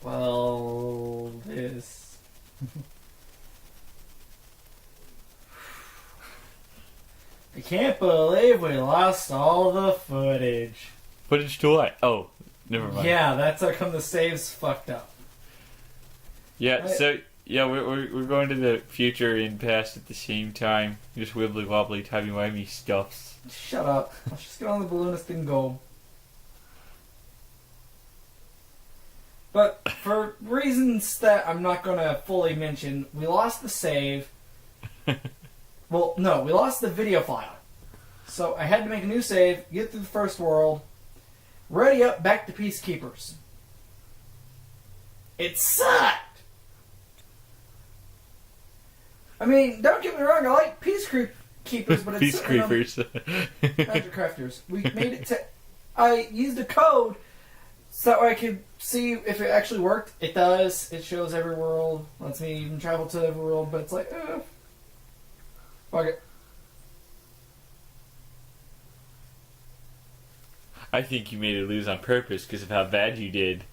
Well, this... I can't believe we lost all the footage. Footage to what? Oh, never mind. Yeah, that's how come the save's fucked up. Yeah, so, yeah, we're going to the future and past at the same time. Just wibbly wobbly, timey-wimey stuffs. Shut up. Let's just get on the balloonist and go. But for reasons that I'm not going to fully mention, we lost the save. Well, no, we lost the video file. So I had to make a new save, get through the first world, ready up, back to Peacekeepers. It sucked! I mean, don't get me wrong, I like Peacekeepers, but it's Magic Crafters. We made it to... I used a code so I could see if it actually worked. It does. It shows every world. Lets me even travel to every world, but it's like, fuck it. I think you made it lose on purpose because of how bad you did.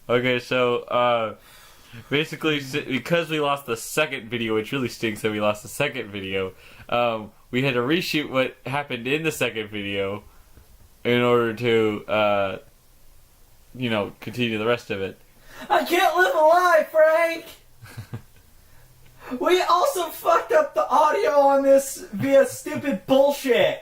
Okay, so, basically, because we lost the second video, which really stinks that we lost the second video, we had to reshoot what happened in the second video in order to, continue the rest of it. I can't live a lie, Frank! We also fucked up the audio on this via stupid bullshit.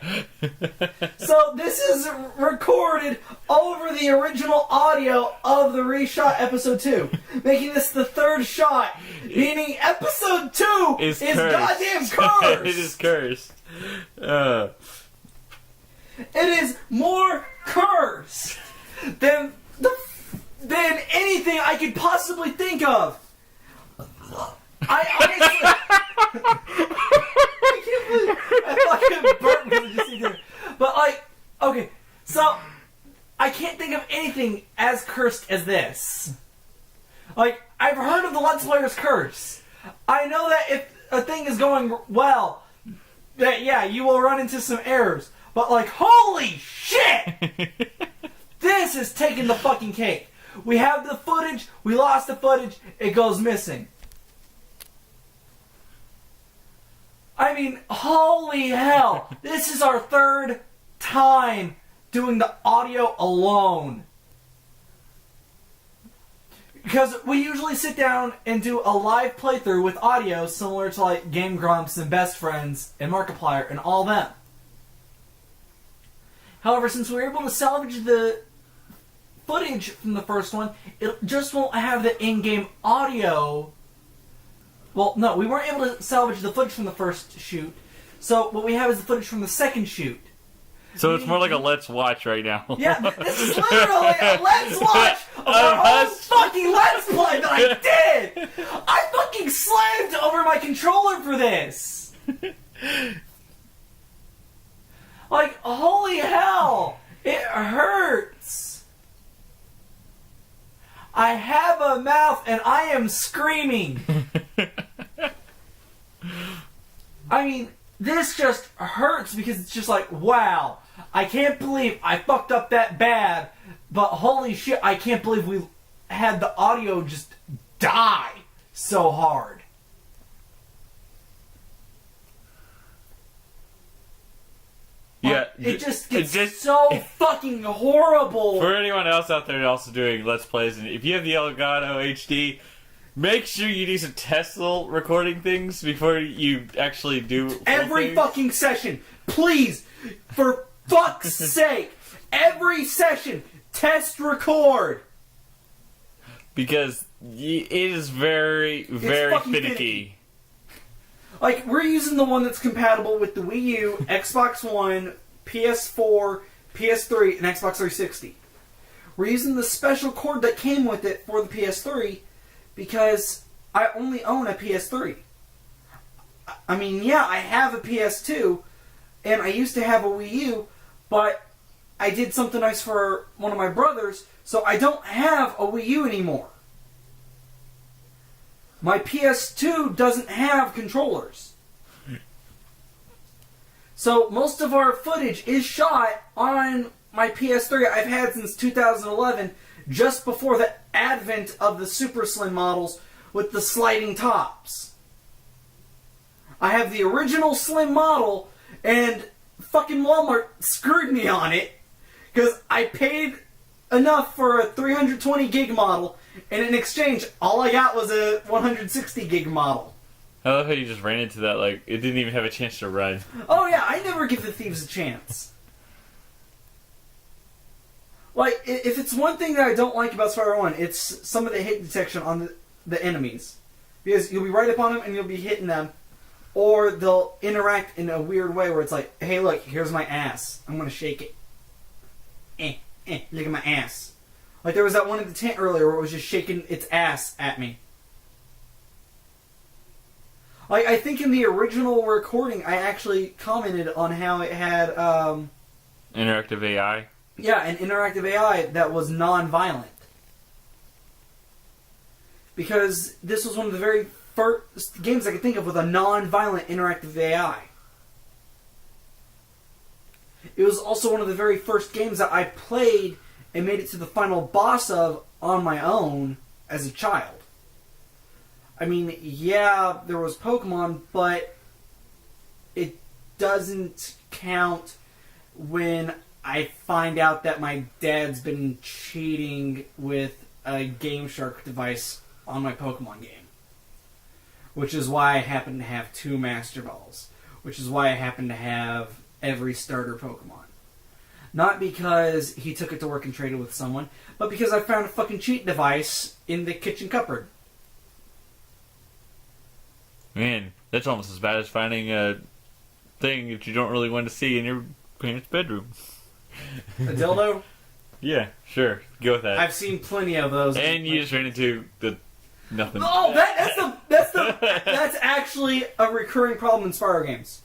So this is recorded over the original audio of the reshot episode 2, making this the third shot, meaning episode 2 is goddamn cursed. It is cursed. It is more cursed than anything I could possibly think of. I honestly... I can't believe I fucking burped because I just seen it. But, like, okay, so I can't think of anything as cursed as this. Like, I've heard of the Let's Player's curse. I know that if a thing is going well, that, yeah, you will run into some errors. But, like, holy shit! This is taking the fucking cake. We have the footage, we lost the footage, it goes missing. I mean, holy hell. This is our third time doing the audio alone. Because we usually sit down and do a live playthrough with audio similar to like Game Grumps and Best Friends and Markiplier and all them. However, since we were able to salvage the footage from the first one, it just won't have the in-game audio. Well, no, we weren't able to salvage the footage from the first shoot, so what we have is the footage from the second shoot. So it's more like a Let's Watch right now. Yeah, this is literally a Let's Watch of our own fucking Let's Play that I did! I fucking slaved over my controller for this! Like, holy hell! It hurts! I have a mouth and I am screaming! I mean, this just hurts because it's just like, wow, I can't believe I fucked up that bad, but holy shit, I can't believe we had the audio just die so hard. Yeah, it just gets so fucking horrible. For anyone else out there also doing Let's Plays, and if you have the Elgato HD, make sure you do some test little recording things before you actually do every fucking session. Please, for fuck's sake, every session, test record. Because it is very, very finicky. Like, we're using the one that's compatible with the Wii U, Xbox One, PS4, PS3, and Xbox 360. We're using the special cord that came with it for the PS3 because I only own a PS3. I mean, yeah, I have a PS2, and I used to have a Wii U, but I did something nice for one of my brothers, so I don't have a Wii U anymore. My PS2 doesn't have controllers. So most of our footage is shot on my PS3 I've had since 2011, just before the advent of the super slim models with the sliding tops. I have the original slim model, and fucking Walmart screwed me on it, because I paid enough for a 320 gig model, and in exchange, all I got was a 160 gig model. I love how you just ran into that, like, it didn't even have a chance to run. Oh yeah, I never give the thieves a chance. Like, if it's one thing that I don't like about Spyro 1, it's some of the hit detection on the enemies. Because you'll be right up on them and you'll be hitting them, or they'll interact in a weird way where it's like, hey look, here's my ass. I'm gonna shake it. Look at my ass. Like there was that one in the tent earlier where it was just shaking its ass at me. Like, I think in the original recording, I actually commented on how it had, Interactive AI? Yeah, an interactive AI that was non-violent. Because this was one of the very first games I could think of with a non-violent interactive AI. It was also one of the very first games that I played and made it to the final boss of on my own as a child. I mean, yeah, there was Pokemon, but it doesn't count when I find out that my dad's been cheating with a Game Shark device on my Pokemon game. Which is why I happen to have 2 Master Balls. Which is why I happen to have every starter Pokemon. Not because he took it to work and traded with someone, but because I found a fucking cheat device in the kitchen cupboard. Man, that's almost as bad as finding a thing that you don't really want to see in your parents' bedroom. A dildo? Yeah, sure. Go with that. I've seen plenty of those. And you just ran into the nothing. Oh, that's actually a recurring problem in Spyro games.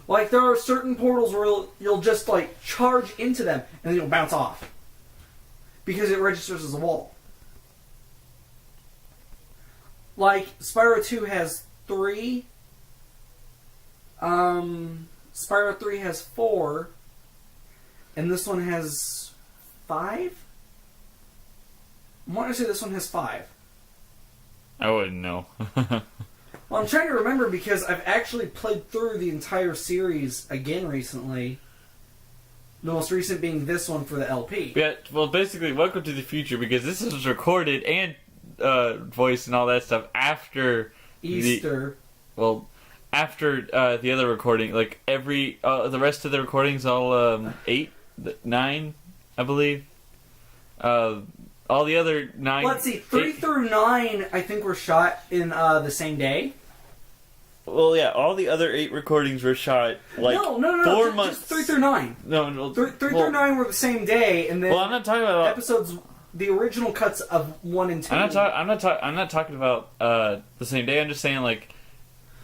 Like, there are certain portals where you'll just, like, charge into them, and then you'll bounce off. Because it registers as a wall. Like, Spyro 2 has 3. Spyro 3 has 4. And this one has 5? I want to say this one has 5. I wouldn't know. Well, I'm trying to remember because I've actually played through the entire series again recently. The most recent being this one for the LP. Yeah, well, basically, welcome to the future, because this was recorded and voice and all that stuff after Easter. After the other recording, like the rest of the recordings, all 8, 9, I believe. All the other 9. Let's see, 3 through 9, I think were shot in the same day. Well, yeah, all the other 8 recordings were shot like no, 4 months. Just 3 through 9. No, 3 through 9 were the same day, and then I'm not talking about episodes. The original cuts of 1 and 2. I'm not talking about the same day. I'm just saying, like,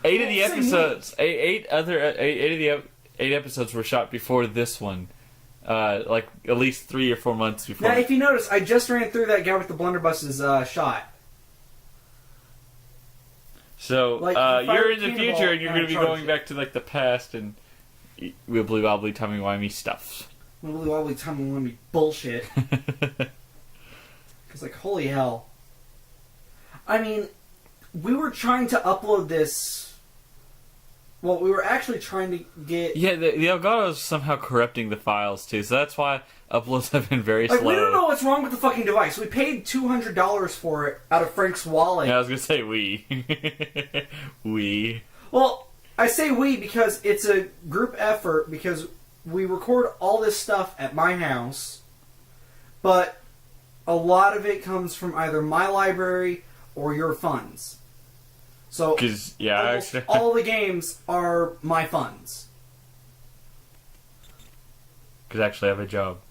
8 of the episodes, 8 of the 8 episodes were shot before this one. Like at least 3 or 4 months before. Now, if you notice, I just ran through that guy with the blunderbus's shot. So like, you're in the future, and you're going to be going back to like the past and wibbly wobbly timey wimey stuff. Wibbly wobbly timey wimey bullshit. Because, like, holy hell. I mean, we were trying to upload this. Well, we were actually trying to get. Yeah, the Elgato's somehow corrupting the files too, so that's why uploads have been very slow. We don't know what's wrong with the fucking device. We paid $200 for it out of Frank's wallet. Yeah, I was gonna say we. We. Well, I say we because it's a group effort, because we record all this stuff at my house, but a lot of it comes from either my library or your funds. So, all the games are my funds. Because actually I have a job.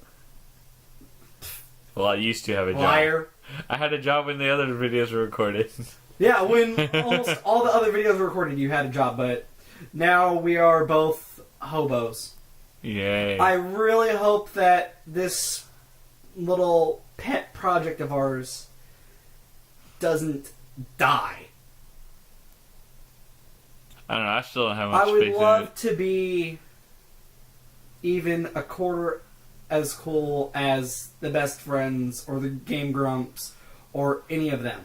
Well, I used to have a job. Liar. I had a job when the other videos were recorded. Yeah, when almost all the other videos were recorded, you had a job, but now we are both hobos. Yay. I really hope that this little pet project of ours doesn't die. I don't know, I still don't have much faith in it. I would love to be even a quarter as cool as the Best Friends or the Game Grumps or any of them.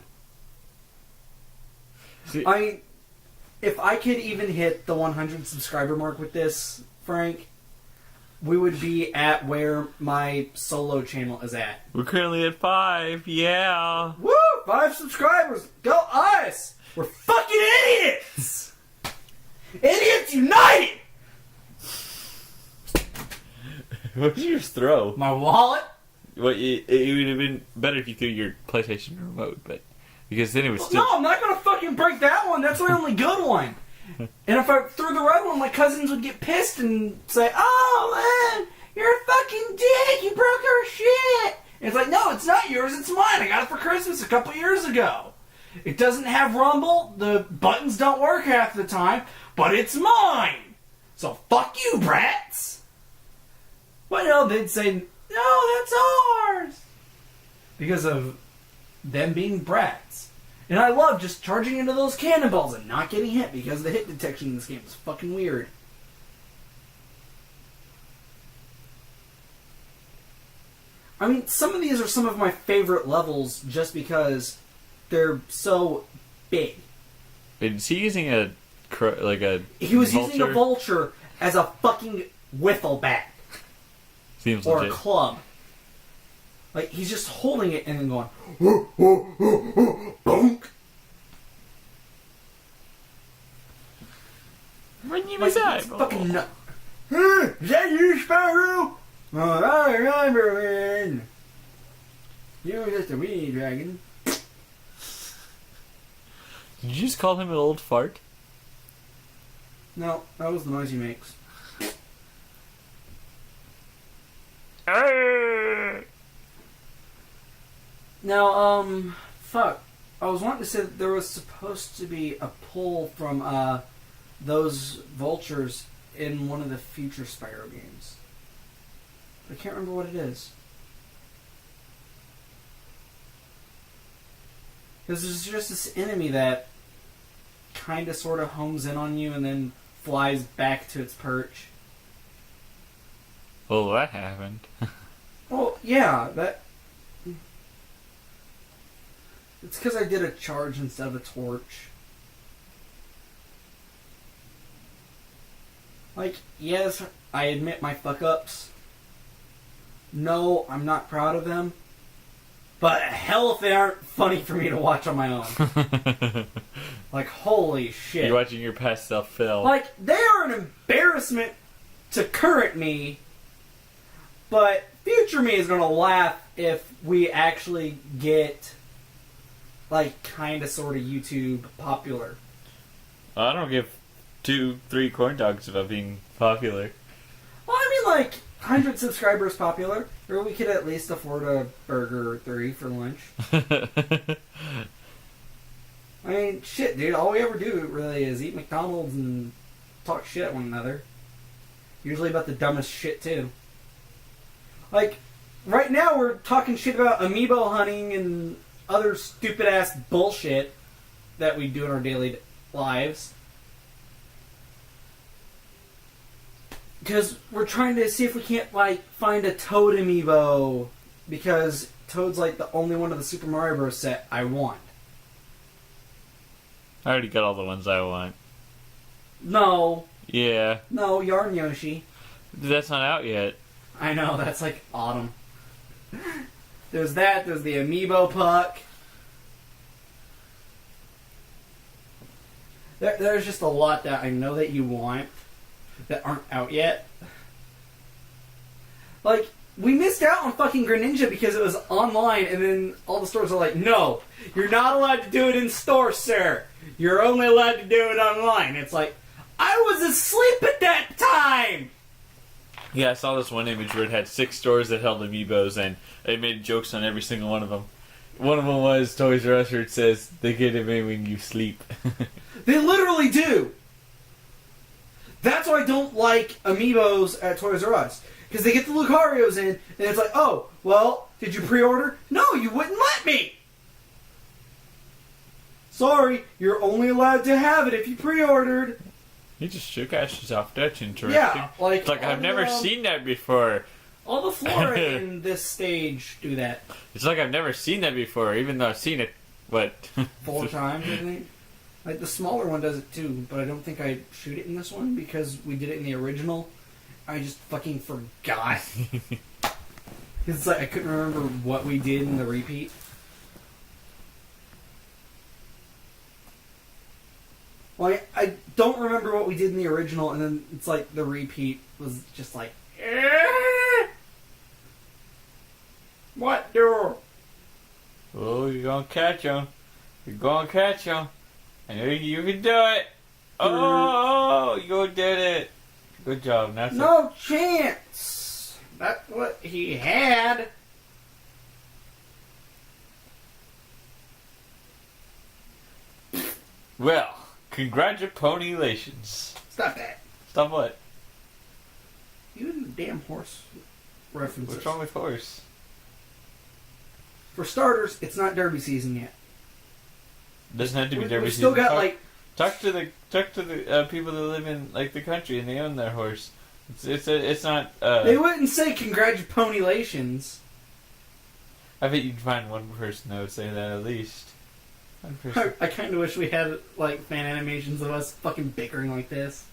See, I mean, if I could even hit the 100 subscriber mark with this, Frank, we would be at where my solo channel is at. we're currently at 5. Yeah. Woo! 5 subscribers! Go us! We're fucking idiots! Idiots united! What did you just throw? My wallet? Well, it would have been better if you threw your PlayStation remote, but because then it was still. No, I'm not gonna fucking break that one. That's my only good one. And if I threw the red one, my cousins would get pissed and say, "Oh man, you're a fucking dick. You broke our shit." And it's like, no, it's not yours. It's mine. I got it for Christmas a couple years ago. It doesn't have rumble. The buttons don't work half the time, but it's mine. So fuck you, brats. Well, no, they'd say, no, that's ours. Because of them being brats. And I love just charging into those cannonballs and not getting hit because the hit detection in this game is fucking weird. I mean, some of these are some of my favorite levels just because they're so big. Is he using a He was vulture? using a vulture as a fucking wiffle bat. Seems Or legit. a club. Like, he's just holding it and then going, bonk. Run you Like, aside. it's fucking nuts. Is that you, Spyro? Oh, I remember when you were just a wee dragon. Did you just call him an old fart? No, that was the noise he makes. Now, fuck. I was wanting to say that there was supposed to be a pull from, those vultures in one of the future Spyro games. I can't remember what it is. Because there's just this enemy that kind of sort of homes in on you and then flies back to its perch. Well, that happened. Well, yeah, that... It's because I did a charge instead of a torch. Like, yes, I admit my fuck-ups. No, I'm not proud of them. But hell if they aren't funny for me to watch on my own. Like, holy shit. You're watching your past self fail. Like, they are an embarrassment to current me, but future me is gonna laugh if we actually get, like, kinda sorta YouTube popular. I don't give 2-3 corn dogs about being popular. Well, I mean, like, 100 subscribers popular, or we could at least afford a burger or 3 for lunch. I mean, shit, dude, all we ever do really is eat McDonald's and talk shit at one another. Usually about the dumbest shit, too. Like, right now we're talking shit about amiibo hunting and other stupid-ass bullshit that we do in our daily lives. Because we're trying to see if we can't, like, find a Toad amiibo. Because Toad's, like, the only one of the Super Mario Bros. Set I want. I already got all the ones I want. No. Yeah. No, Yarn Yoshi. That's not out yet. I know, that's, like, autumn. There's that, there's the amiibo puck. There's just a lot that I know that you want that aren't out yet. Like, we missed out on fucking Greninja because it was online, and then all the stores are like, no, you're not allowed to do it in store, sir. You're only allowed to do it online. It's like, I was asleep at that time! Yeah, I saw this one image where it had 6 stores that held amiibos, and they made jokes on every single one of them. One of them was Toys R Us, where it says, they get it when you sleep. They literally do! That's why I don't like amiibos at Toys R Us. Because they get the Lucarios in, and it's like, oh, well, did you pre-order? No, you wouldn't let me! Sorry, you're only allowed to have it if you pre-ordered. He just shook ashes off. That's interesting. Yeah, like It's like I've all never the, seen that before. all the flora in this stage do that It's like I've never seen that before, even though I've seen it, what? 4 times, I think. Like, the smaller one does it too, but I don't think I shoot it in this one because we did it in the original. I just fucking forgot. It's like I couldn't remember what we did in the repeat. Well, I don't remember what we did in the original, and then it's like the repeat was just like, what door? Oh, you're gonna catch him. You're gonna catch him. I know you can do it. Oh, you did it. Good job. That's No chance. That's what he had. Well, congratulations. Stop that. Stop what? You and the damn horse references. What's wrong with horse? For starters, it's not derby season yet. Doesn't have to be derby We've season. still got like Talk to the people that live in like the country and they own their horse. It's not. They wouldn't say congratulations. I bet you'd find one person that would say that at least. One person. I kind of wish we had like fan animations of us fucking bickering like this.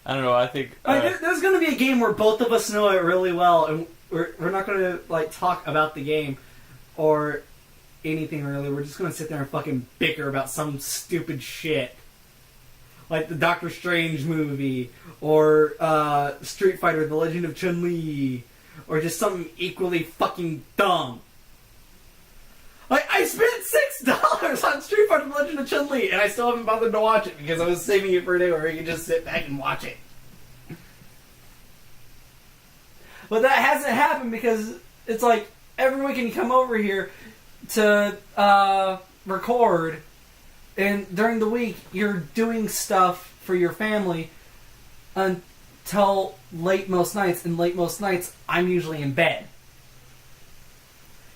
I don't know. I think There's going to be a game where both of us know it really well, and we're not going to like talk about the game or anything really. We're just going to sit there and fucking bicker about some stupid shit. Like the Doctor Strange movie, or Street Fighter: The Legend of Chun-Li, or just something equally fucking dumb. Like, I spent $6 on Street Fighter: The Legend of Chun-Li, and I still haven't bothered to watch it because I was saving it for a day where you can just sit back and watch it. But that hasn't happened because it's like every weekend you come over here to record, and during the week you're doing stuff for your family until late most nights, and late most nights I'm usually in bed.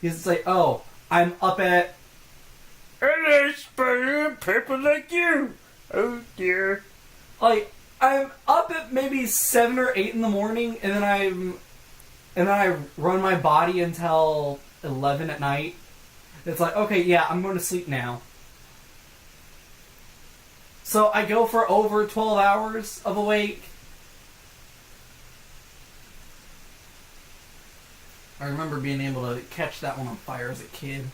Because it's like, oh, I'm up at... Hello, Spyro and people like you. Oh dear. Like, I'm up at maybe 7 or 8 in the morning, and then I run my body until 11 at night. It's like, okay, yeah, I'm going to sleep now. So I go for over 12 hours of awake. I remember being able to catch that one on fire as a kid.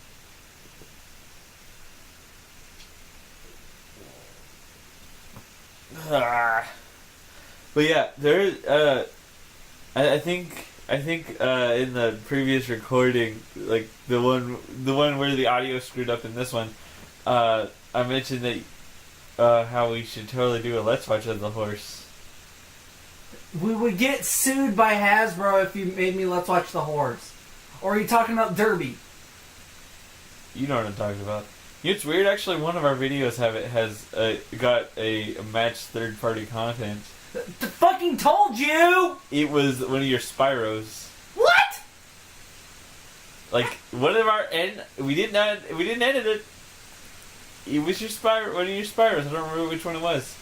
But yeah, there. I think in the previous recording, like the one where the audio screwed up in this one, I mentioned that how we should totally do a Let's Watch of the horse. We would get sued by Hasbro if you made me Let's Watch the horse. Or are you talking about Derby? You know what I'm talking about. It's weird. Actually, one of our videos has got a match third-party content. Fucking told you! It was one of your Spyros. What? Like one of our we didn't edit it. It was your Spyro, one of your Spyros. I don't remember which one it was.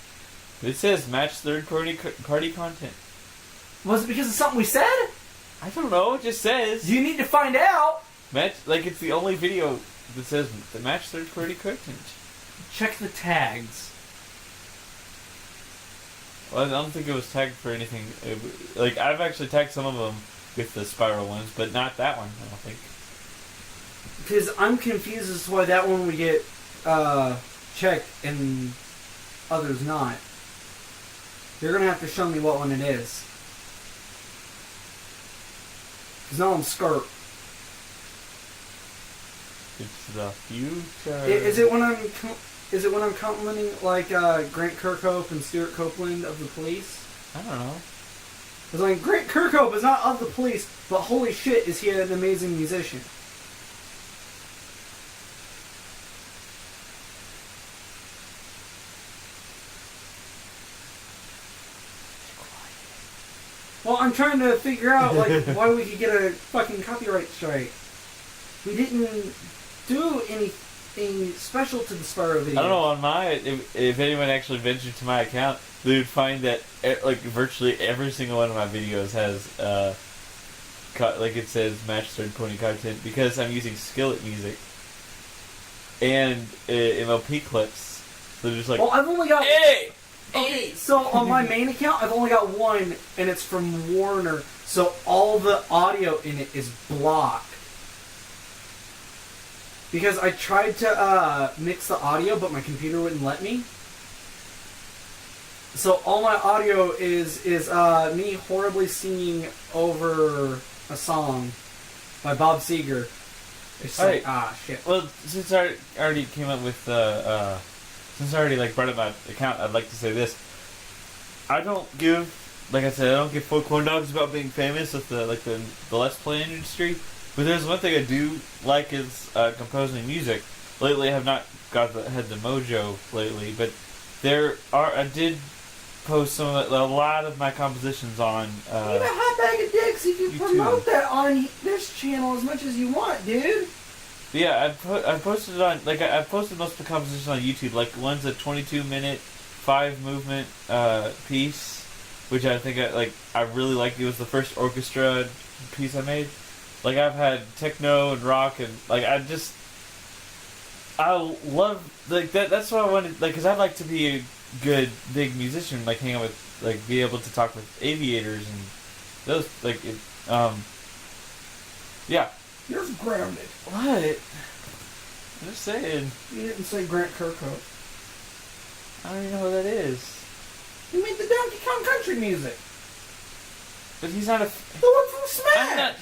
It says match third-party content. Was it because of something we said? I don't know. It just says You need to find out. match. Like it's the only video that says the match third-party content. Check the tags. Well, I don't think it was tagged for anything. Like I've actually tagged some of them with the Spyro ones, but not that one. I don't think. Because I'm confused as to why that one would get checked and others not. You're going to have to show me what one it is. Because now I'm scarred. It's the future. Is it when I'm complimenting like Grant Kirkhope and Stuart Copeland of the Police? I don't know. Because like Grant Kirkhope is not of the Police, but holy shit, is he an amazing musician? Well, I'm trying to figure out like why we could get a fucking copyright strike. We didn't do any something special to the Spyro video. I don't know, on my, if anyone actually ventured to my account, they would find that, like, virtually every single one of my videos has, like it says, match third-party content, because I'm using Skillet music and MLP clips. So just like, well, I've only got... Hey! Okay, so on my main account, I've only got one, and it's from Warner, so all the audio in it is blocked. Because I tried to mix the audio, but my computer wouldn't let me. So all my audio is me horribly singing over a song by Bob Seger. It's like, shit. Well, since I already came up with, since I already like brought up my account, I'd like to say this. I don't give, like I said, I don't give full corn dogs about being famous with the Let's Play industry. But there's one thing I do like is composing music. Lately, I have not had the mojo lately, but I did post a lot of my compositions on. You got Hot Bag of Dicks. You can YouTube. promote that on this channel as much as you want, dude. Yeah, I posted it on, like, I posted most of the compositions on YouTube. Like, one's a 22-minute, 5-movement piece, which I think I really liked. It was the first orchestra piece I made. Like, I've had techno and rock, and, like, I love, like, that's what I wanted, like, because I'd like to be a good, big musician, like, hang out with, like, be able to talk with aviators and those, like, yeah. You're grounded. What? I'm just saying. You didn't say Grant Kirkhope. I don't even know who that is. You made the Donkey Kong Country music. But he's not The one from Smash.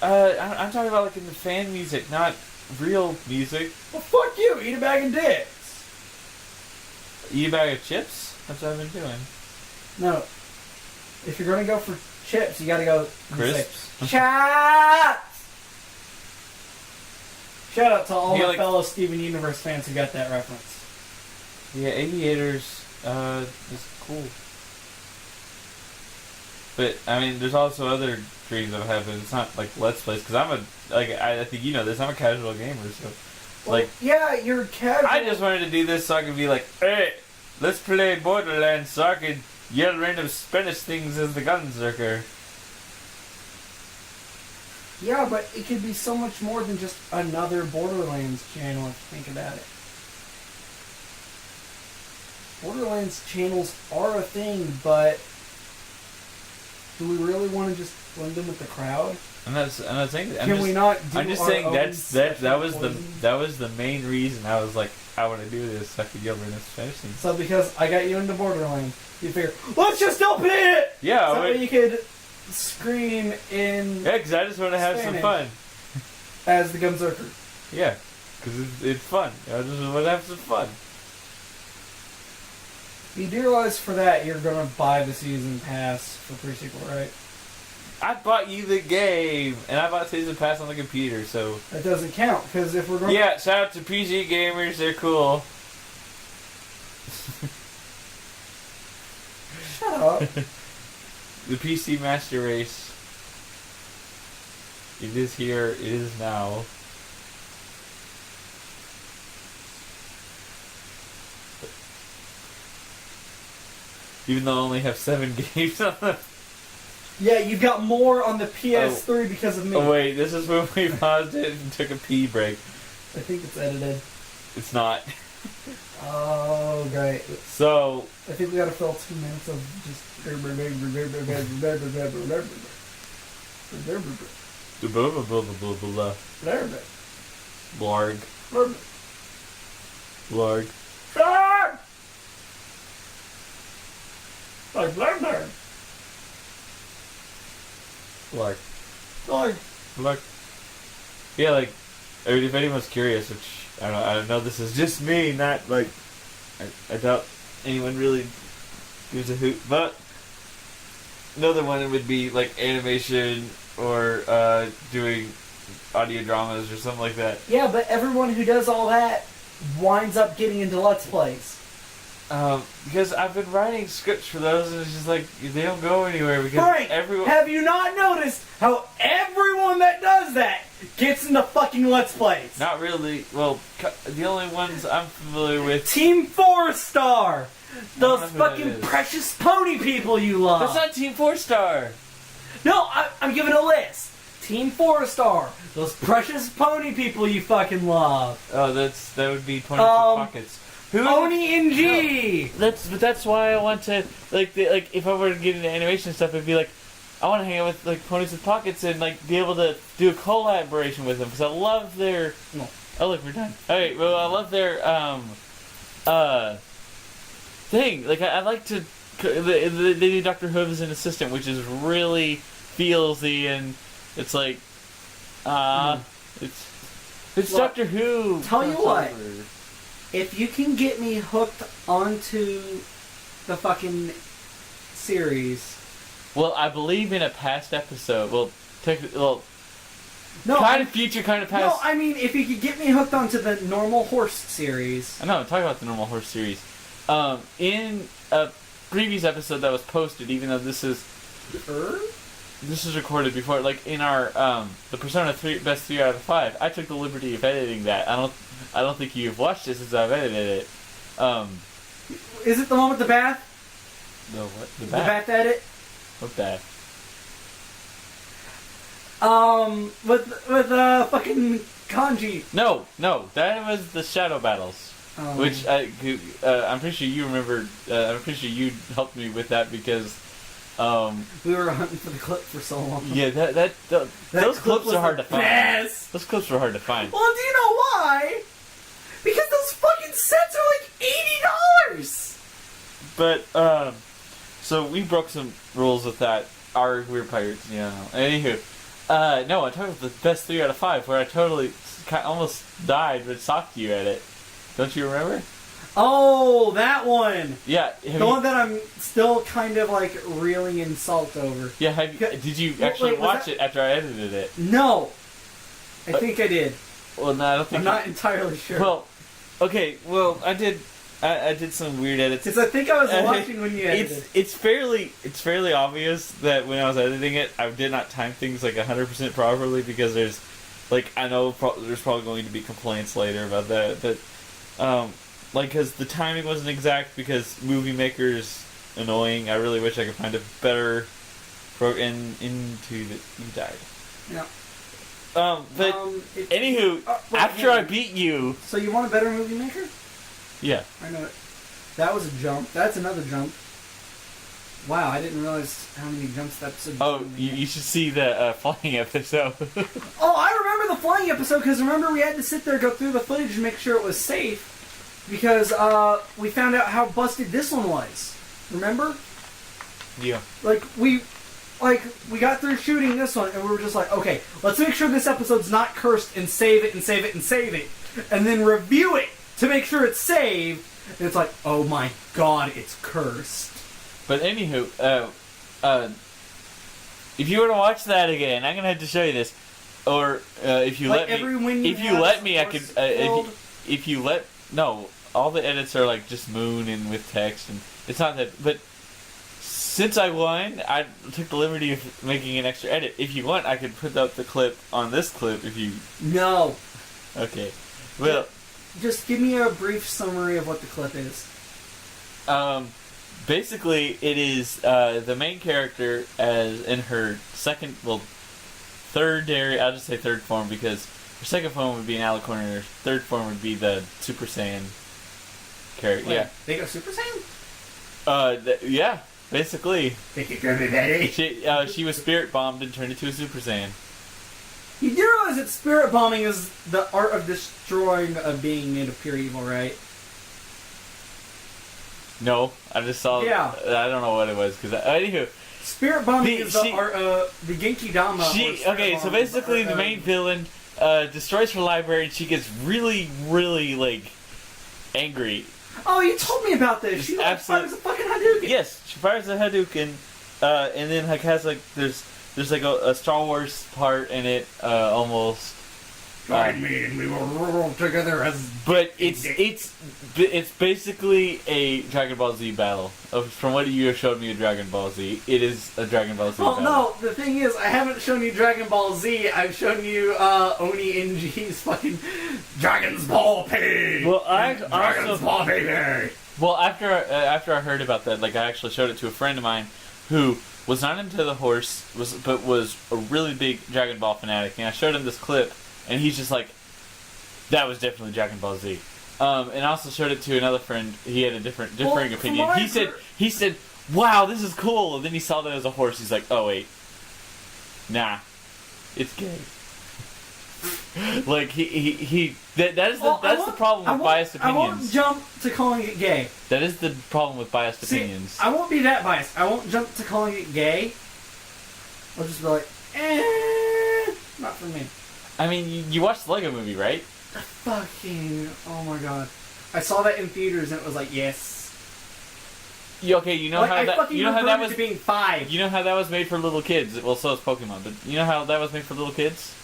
I'm talking about, like, in the fan music, not real music. Well, fuck you. Eat a bag of dicks. Eat a bag of chips? That's what I've been doing. No. If you're going to go for chips, you got to go... Crisps? Chips! Shout out to all my like, fellow Steven Universe fans who got that reference. Yeah, aviators is cool. But, I mean, there's also other dreams I've had, but it's not, like, Let's Plays, because I think you know this, I'm a casual gamer, so, well, like... Yeah, you're casual. I just wanted to do this so I could be like, hey, let's play Borderlands so I could yell random Spanish things as the Gunzerker. Yeah, but it could be so much more than just another Borderlands channel if you think about it. Borderlands channels are a thing, but do we really want to just blend in with the crowd? I'm not saying that. Can we not do I'm just our saying own that was poison? the main reason I was like, I want to do this so I could yell random Spanish things. So because I got you into Borderlands, you figure, let's just open it! Yeah, so you could scream in... Yeah, because I just want to have some fun. As the Gunzerker. Yeah, because it's fun. I just want to have some fun. You do realize for that you're going to buy the season pass for pre-sequel, right? I bought you the game, and I bought season pass on the computer, so... That doesn't count, because if we're going Yeah, shout out to PG gamers, they're cool. Shut up. The PC Master Race. It is here, it is now. Even though I only have 7 games on them. Yeah, you've got more on the PS3 because of me. Oh wait, this is when we paused it and took a pee break. I think it's edited. It's not. Oh, great. So... I think we gotta fill 2 minutes of just... Blarg. Blarg. Like Blarg. Blarg. Blarg. Blarg. Yeah, like, I mean, if anyone's curious, which I know this is just me, not like I doubt anyone really gives a hoot, but another one would be like animation or doing audio dramas or something like that. Yeah, but everyone who does all that winds up getting into Let's Plays. Because I've been writing scripts for those, and it's just like they don't go anywhere because Frank, everyone. have you not noticed how everyone that does that gets into fucking Let's Plays? Not really. Well, the only ones I'm familiar with. Team 4-Star! Those know who that fucking is. precious pony people you love! That's not Team 4-Star. No, I'm giving a list. Team 4-Star. Those precious pony people you fucking love. Oh, that would be Ponies with Pockets. Pony and G! No, that's why I want to like if I were to get into animation stuff, it'd be like I want to hang out with like Ponies with Pockets and like be able to do a collaboration with them because I love their. No. Oh look, we're done. All right, well I love their thing. Like I like to they do Dr. Who as an assistant, which is really feelsy and it's like it's Well, Doctor Who. tell you what. If you can get me hooked onto the fucking series... Well, I believe in a past episode. Well, No, kind of future, kind of past. No, I mean, if you could get me hooked onto the normal horse series... I know, I'm talking about the normal horse series. In a previous episode that was posted, even though this is recorded before, like in our the Persona 3 best 3 out of 5, I took the liberty of editing that. I don't think you've watched it since I've edited it. Is it the one with the bath? The what? The The bath bath? edit? What bath? With fucking kanji. No, that was the Shadow Battles. Which I'm pretty sure you remembered. I'm pretty sure you helped me with that because we were hunting for the clip for so long. Yeah, those clips are hard to find. Best. Those clips were hard to find. Well, do you know why? Because those fucking sets are like $80. But so we broke some rules with that. We're pirates, you know. Anywho, no, I'm talking about the best 3 out of 5 where I totally almost died but talked to you at it. Don't you remember? Oh, that one. Yeah. The one that I'm still kind of like reeling in salt over. Yeah. Did you actually watch it after I edited it? No. I think I did. Well, no, I don't think. I'm not entirely sure. Well, okay. Well, I did some weird edits. Because I think I was watching when you edited. It's fairly obvious that when I was editing it, I did not time things like 100% properly because there's, like, I know there's probably going to be complaints later about that. But, like, because the timing wasn't exact because Movie Maker's annoying. I really wish I could find a better into that you died. Yeah. But anywho, after I beat you. So you want a better Movie Maker? Yeah. I know it. That was a jump. That's another jump. Wow, I didn't realize how many jumps that episode. Oh, you should see the flying episode. Oh, I remember the flying episode because remember we had to sit there, go through the footage, and make sure it was safe because we found out how busted this one was. Remember? Yeah. We got through shooting this one, and we were just like, okay, let's make sure this episode's not cursed, and save it, and save it, and save it, and then review it to make sure it's saved. And it's like, oh my god, it's cursed. But anywho, if you were to watch that again, I'm gonna have to show you this, or if you let me, I could. No, all the edits are like just moon and with text, and it's not that. But since I won, I took the liberty of making an extra edit. If you want, I could put up the clip on this clip. If you No. Okay. Well. Just give me a brief summary of what the clip is. Basically, it is the main character as in her I'll just say third form because her second form would be an Alicorn and her third form would be the Super Saiyan character. Wait, yeah. They go Super Saiyan? Yeah, basically. They could go to that age. She was spirit bombed and turned into a Super Saiyan. You do realize that spirit bombing is the art of destroying a being made of pure evil, right? No, I just saw. Yeah. I don't know what it was because anywho. Spirit bombing is the art of the Genki Dama. So basically, the main villain destroys her library and she gets really, really like angry. Oh, you told me about this. She fires a fucking Hadouken. Yes, she fires a Hadouken, and then like has like there's like a Star Wars part in it almost, Join me and we will rule together as... But it's basically a Dragon Ball Z battle. From what you have showed me of Dragon Ball Z, it is a Dragon Ball Z battle. Well, no, the thing is, I haven't shown you Dragon Ball Z. I've shown you Oni NG's fucking Dragon's Ball P. Well, Dragon's Ball P. Well, after I heard about that, like I actually showed it to a friend of mine who was not into the horse, but was a really big Dragon Ball fanatic, and I showed him this clip. And he's just like, that was definitely Dragon Ball Z. And I also showed it to another friend. He had a differing opinion. He said, wow, this is cool. And then he saw that as a horse. He's like, oh wait, nah, it's gay. Like that's the problem with biased opinions. I won't jump to calling it gay. That is the problem with biased opinions. I won't be that biased. I won't jump to calling it gay. I'll just be like, not for me. I mean, you watched the Lego Movie, right? Oh my god. I saw that in theaters and it was like, yes. Okay, you know how that was being 5. You know how that was made for little kids? Well, so is Pokemon, but you know how that was made for little kids?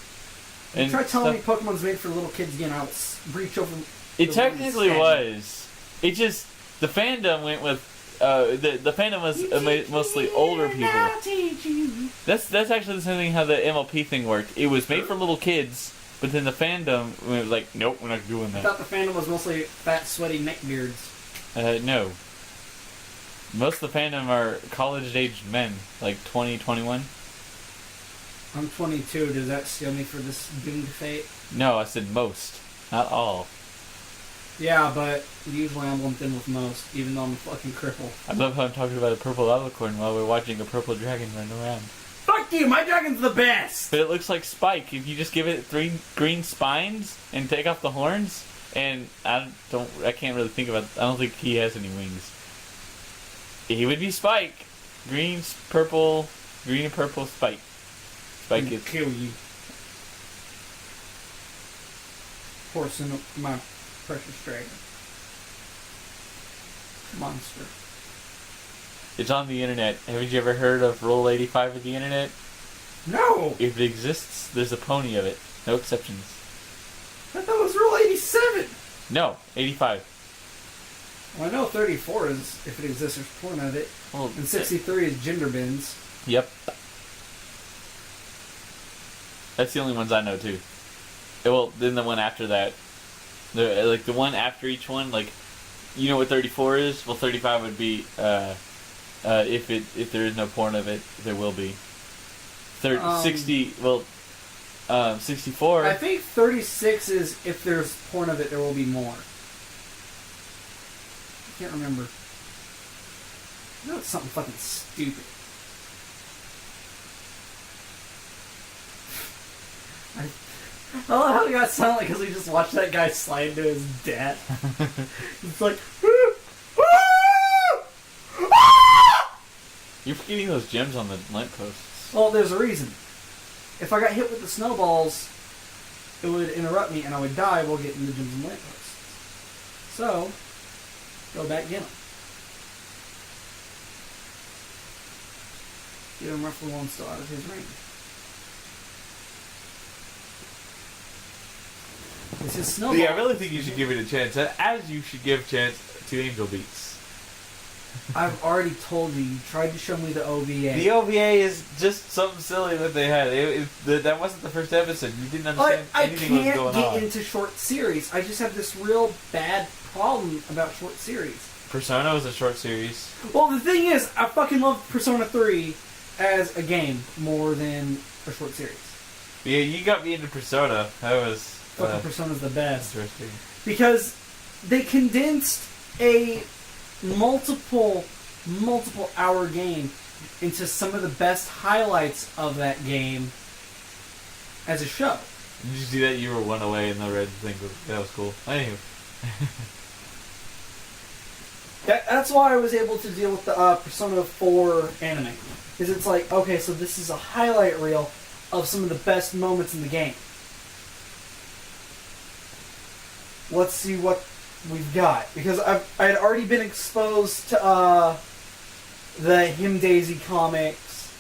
And try telling me Pokemon's made for little kids again, I'll reach over... It technically was. It just... The fandom went with... the fandom was mostly older people. I'll teach you. That's actually the same thing how the MLP thing worked. It was made for little kids, but then the fandom was like, nope, we're not doing that. I thought the fandom was mostly fat, sweaty neckbeards. No. Most of the fandom are college-aged men, like 20, 21. I'm 22. Does that seal me for this doomed fate? No, I said most, not all. Yeah, but usually I'm lumped in with most, even though I'm a fucking cripple. I love how I'm talking about a purple alicorn while we're watching a purple dragon run around. Fuck you! My dragon's the best! But it looks like Spike. If you just give it 3 green spines and take off the horns, and I can't really think about... I don't think he has any wings. He would be Spike. Green and purple Spike. Spike is... kill you. Forcing my precious dragon. Monster. It's on the internet. Haven't you ever heard of Rule 85 of the internet? No! If it exists, there's a pony of it. No exceptions. I thought it was Rule 87! No, 85. Well, I know 34 is, if it exists, there's porn of it. Well, And 63 is gender bins. Yep. That's the only ones I know, too. Well, then the one after that. The one after each one, like, you know what 34 is? Well, 35 would be, if there is no porn of it, there will be. 64. I think 36 is if there's porn of it, there will be more. I can't remember. No, it's something fucking stupid. I love how he got silent because we just watched that guy slide into his death. It's like... You're forgetting those gems on the lampposts. Well, there's a reason. If I got hit with the snowballs, it would interrupt me and I would die while getting the gems and lampposts. So, go back, get him. Get him roughly while I'm still out of his range. It's his snowball. Yeah, I really think you should give it a chance, as you should give a chance to Angel Beats. I've already told you. You tried to show me the OVA. The OVA is just something silly that they had. That wasn't the first episode. You didn't understand anything that was going on. I can't get into short series. I just have this real bad problem about short series. Persona was a short series. Well, the thing is, I fucking love Persona 3 as a game more than a short series. Yeah, you got me into Persona. That was... Fucking Persona's the best. Interesting. Because they condensed a multiple hour game into some of the best highlights of that game as a show. Did you see that you were one away in the red thing? That was cool. Anywho. That's why I was able to deal with the Persona 4 anime. Because it's like, okay, so this is a highlight reel of some of the best moments in the game. Let's see what we've got. Because I had already been exposed to the Him Daisy comics.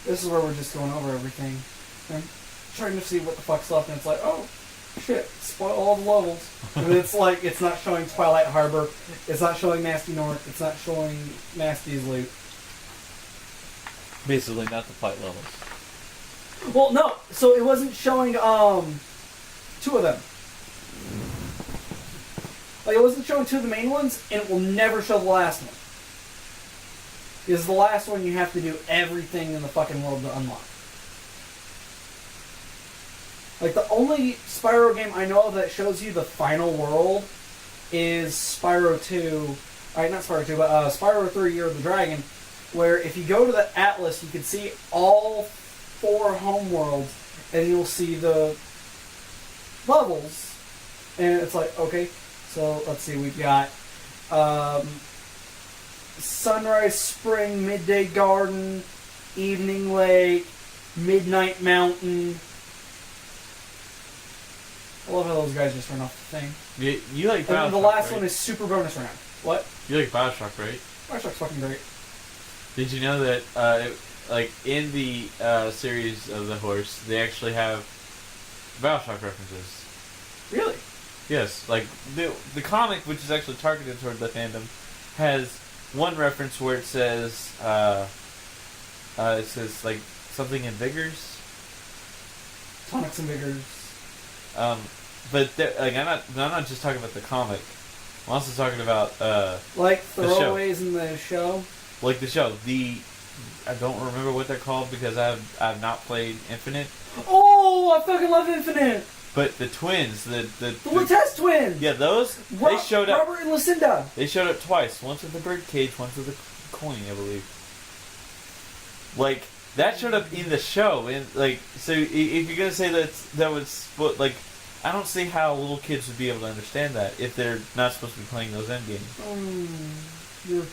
This is where we're just going over everything. Okay. trying to see what the fuck's left, and it's like, oh, shit, spoil all the levels. And it's like, it's not showing Twilight Harbor, it's not showing Nasty North, it's not showing Nasty's Loot. Basically, not the fight levels. Well, no, so it wasn't showing, 2 of them. Like, it wasn't showing 2 of the main ones, and it will never show the last one. Because the last one, you have to do everything in the fucking world to unlock. Like, the only Spyro game I know of that shows you the final world is Spyro 2. Alright, not Spyro 2, but Spyro 3 Year of the Dragon, where if you go to the Atlas, you can see all 4 home worlds, and you'll see the levels. And it's like, okay, so let's see, we've got Sunrise Spring, Midday Garden, Evening Lake, Midnight Mountain. I love how those guys just run off the thing. You like Bioshock, and the last right? one is Super Bonus Round. What? You like Bioshock, right? Bioshock's fucking great. Did you know that, like, in the series of the horse, they actually have Bioshock references? Really? Yes. Like, the comic, which is actually targeted toward the fandom, has one reference where it says, like, something in Vigors? Tonics and Vigors. But, like, I'm not just talking about the comic. I'm also talking about, like, throwaways in the show? Like the show. I don't remember what they're called because I've not played Infinite. Oh, I fucking love Infinite! But the twins, the Lattest twins! Yeah, those, they showed up. Robert and Lucinda! They showed up twice. Once with the birdcage, once with the coin, I believe. Like, that showed up in the show. And, like, so if you're going to say that was, like, I don't see how little kids would be able to understand that if they're not supposed to be playing those endgames. You're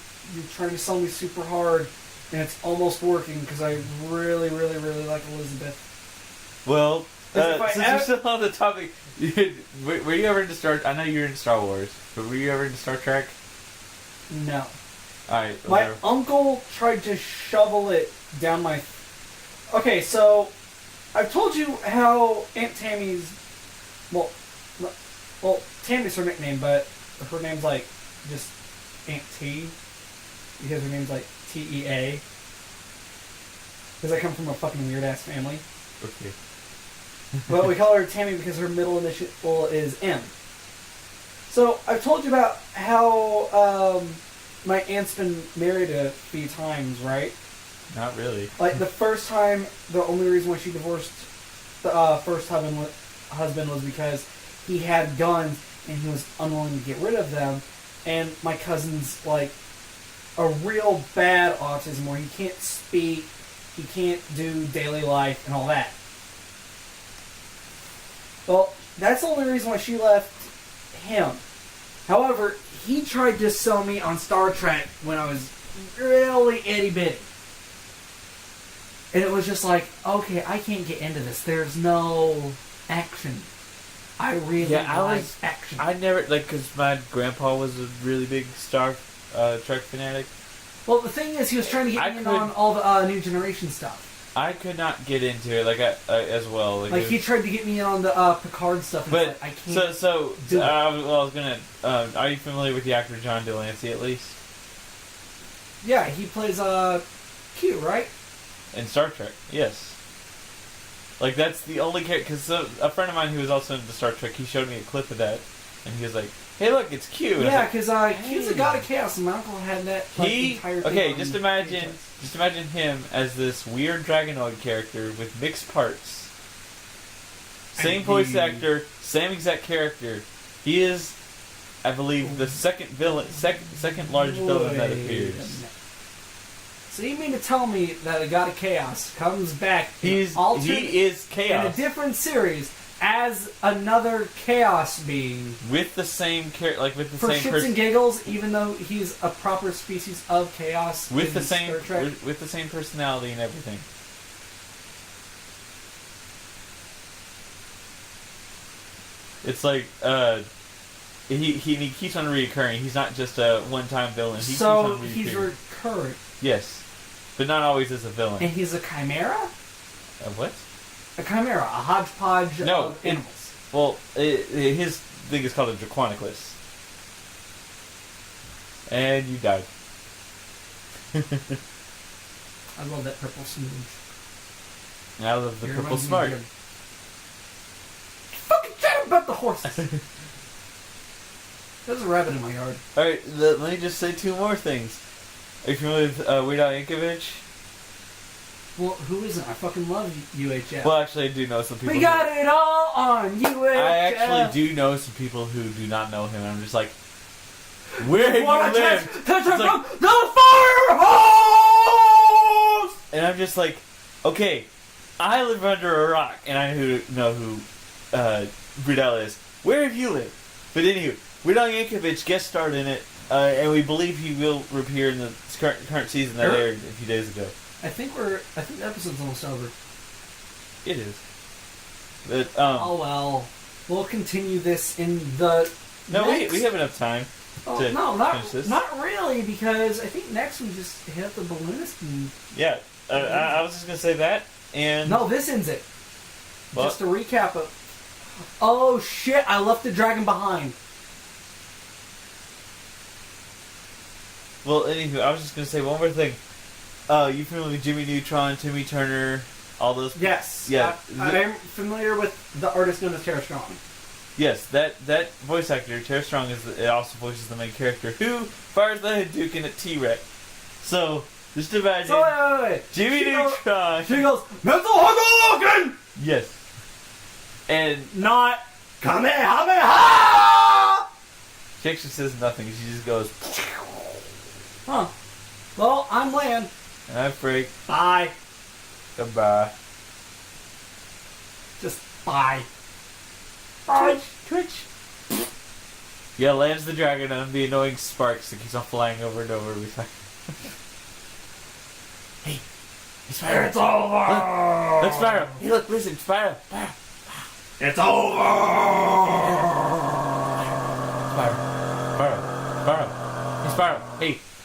trying to sell me super hard, and it's almost working because I really, really, really like Elizabeth. Well, since we're still on the topic, were you ever into Star? I know you're into Star Wars, but were you ever into Star Trek? No. Alright. My uncle tried to shovel it down my... Okay, so I've told you how Aunt Tammy's... Well, Tammy's her nickname, but her name's like just Aunt T. Because her name's like T-E-A. Because I come from a fucking weird-ass family. Okay. But we call her Tammy because her middle initial is M. So, I've told you about how my aunt's been married a few times, right? Not really. Like, the first time, the only reason why she divorced the first husband was because he had guns and he was unwilling to get rid of them. And my cousin's, like, a real bad autism where he can't speak, he can't do daily life and all that. Well, that's the only reason why she left him. However, he tried to sell me on Star Trek when I was really itty-bitty. And it was just like, okay, I can't get into this. There's no action. I really like action. I never, like, because my grandpa was a really big Star Trek fanatic. Well, the thing is, he was trying to get me in on all the New Generation stuff. I could not get into it, like, as well. Like he tried to get me in on the Picard stuff, and but like, I can't do it. I was gonna, are you familiar with the actor John Delancey, at least? Yeah, he plays, Q, right? In Star Trek, yes. Like, that's the only character, because a friend of mine who was also into Star Trek, he showed me a clip of that, and he was like, hey, look, it's Q. And yeah, because Q's a god of chaos, and my uncle had that entire thing. Okay, just imagine him as this weird Dragonoid character with mixed parts. Same voice actor, same exact character. He is, I believe, the second large villain that appears. So you mean to tell me that a god of chaos comes back He is chaos in a different series as another chaos being with the same with the for same shits and giggles, even though he's a proper species of chaos with the same Star Trek? with the same personality and everything. It's like he keeps on reoccurring. He's not just a one-time villain. He keeps on reoccurring. He's recurring. Yes, but not always as a villain. And he's a chimera? What? a chimera, a hodgepodge No, of animals. Well, his thing is called a Draconicus. And you died. I love that purple smooch. I love the It purple reminds me smart. of- Fucking shut up about the horses! There's a rabbit in my yard. Alright, let me just say 2 more things. Are you familiar with Weird Al Yankovic? Well, who isn't? I fucking love UHF. Well, actually, I do know some people. We got it all on UHF. I actually do know some people who do not know him. I'm just like, where have you lived? Touch It's like- the fire hose! And I'm just like, okay, I live under a rock, and I know who Weird Al is. Where have you lived? But anyway, Weird Al Yankovic guest starred in it, and we believe he will appear in the current season that aired a few days ago. I think the episode's almost over. It is. But Oh well. We'll continue this in the no, next... we have enough time. Oh, to no, finish this. not really, because I think next we just hit up the balloonist and... Yeah, I was just gonna say that, and No, this ends it. What? Just to recap it. Oh shit, I left the dragon behind. well, anywho, I was just gonna say one more thing. You familiar with Jimmy Neutron, Timmy Turner, all those? Yes. Yeah. I'm familiar with the artist known as Tara Strong. Yes, that voice actor, Tara Strong, also voices the main character who fires the Hadouken at T-Rex. So, just imagine So wait. Jimmy Neutron. She goes, Mental Hadouken! Yes. And Not Kamehameha! she actually says nothing. She just goes, Huh. Well, I'm Lan. and I freak. Bye. Goodbye. Just bye. Bye. Twitch. Yeah, lands the dragon on the annoying sparks that keeps on flying over and over every time. Hey, Spyro. It's over! Look, Spyro. Hey, look, listen, Spyro. Spyro. It's over! Spyro. Spyro. Spyro. Hey, Spyro. Hey,